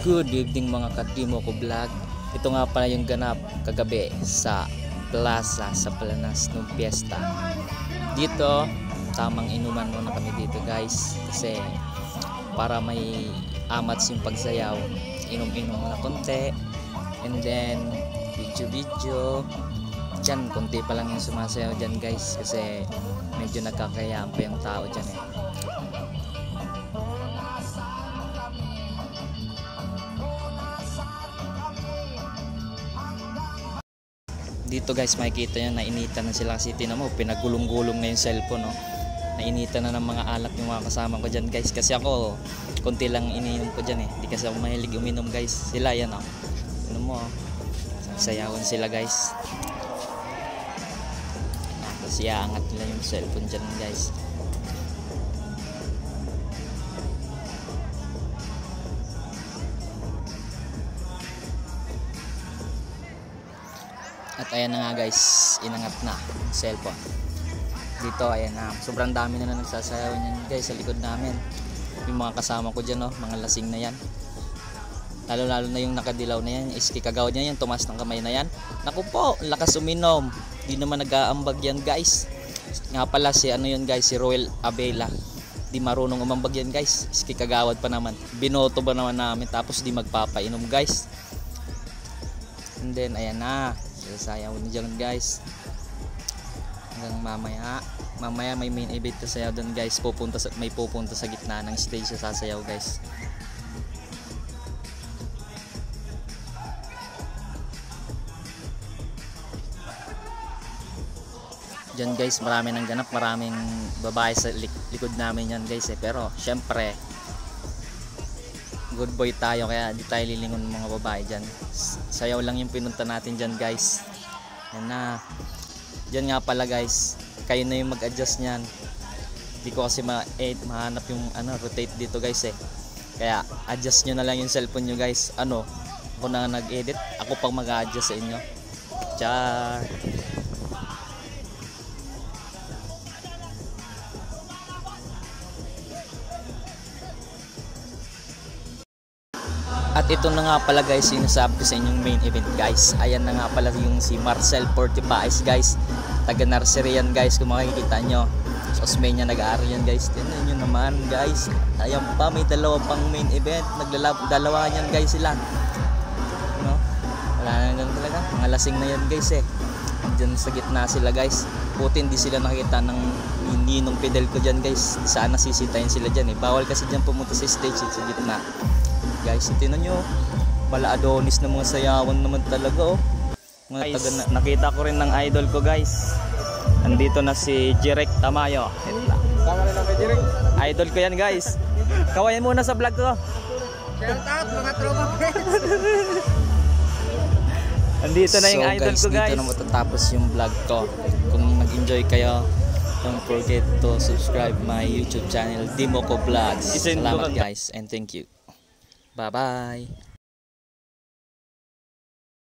Good evening mga ka-Dimo ko vlog. Ito nga pala yung ganap kagabi sa plaza sa Planas nung piyesta. Dito, tamang inuman muna kami dito guys. Kasi para may amats yung pagsayaw, inom-inom na konti. And then, video-video. Diyan, konti pa lang yung sumasayaw dyan guys. Kasi medyo nagkakayaan pa yung tao dyan eh. Dito guys makikita nyo nainitan na sila kasi tinan mo pinagulong-gulong na yung cellphone no? Nainitan na ng mga alak yung mga kasama ko dyan guys. Kasi ako konti lang iniinom ko dyan eh. Hindi kasi ako mahilig uminom guys. Sila yan oh. Ano mo oh. Sayawan sila guys. Tapos iaangat nila yung cellphone dyan guys. At ayan na nga guys, inangat na yung cellphone. Dito ayan na, sobrang dami na nagsasayaw niyan guys sa likod namin. Yung mga kasama ko dyan, mga lasing na yan. Lalo na yung nakadilaw na yan, iski kagaw niya yan, tumas ng kamay na yan. Naku po, lakas uminom. Di naman nag-aambag yan guys. Nga pala si ano yun guys, si Roel Abela. Di marunong umambag yan guys, iski kagawad pa naman. Binoto ba naman namin tapos di magpapainom guys. And then ayan na. Sayaw na dyan guys hanggang mamaya may main event na sayaw doon guys. May pupunta sa gitna ng stage sa sasayaw guys. Dyan guys marami ng ganap, maraming babae sa likod namin yan guys eh. Pero syempre good boy tayo kaya di tayo lilingon ng mga babae dyan. Sayaw lang yung pinunta natin dyan guys. Yan na. Dyan nga pala guys, kayo na yung mag-adjust nyan. Di ko kasi mahanap yung rotate dito guys eh. Kaya adjust nyo na lang yung cellphone nyo guys. Ako na nag-edit, ako pang mag-adjust sa inyo. Char. At ito na nga pala guys yung nasabi ko sa inyong main event guys. Ayan na nga pala yung si Marcel Portipais guys. Taga nursery yan guys kung makikita nyo. Sa Osmeña nag-aaral yan guys. Tignan nyo naman guys. Ayan pa, may dalawa pang main event. Dalawa yan guys sila. No? Wala na ganun talaga. Mga lasing na yan guys eh. Diyan sa gitna sila guys. Buti hindi sila nakita ng ninong pedal ko dyan guys. Sana sisitayin sila dyan eh. Bawal kasi dyan pumunta sa stage sa gitna. Guys, tingnan nyo, bala Adonis na mga sayawan naman talaga oh. Nakita ko rin ng idol ko guys. Andito na si Jirek Tamayo. Tama na lang kay Jirek. Idol ko yan guys. Kawayan muna sa vlog ko. Shout out mga tropa friends. Andito na yung idol ko guys. Dito na matatapos yung vlog ko. Kung nag-enjoy kayo, don't forget to subscribe my YouTube channel Dimo ko Vlogs. Salamat guys and thank you. Bye-bye.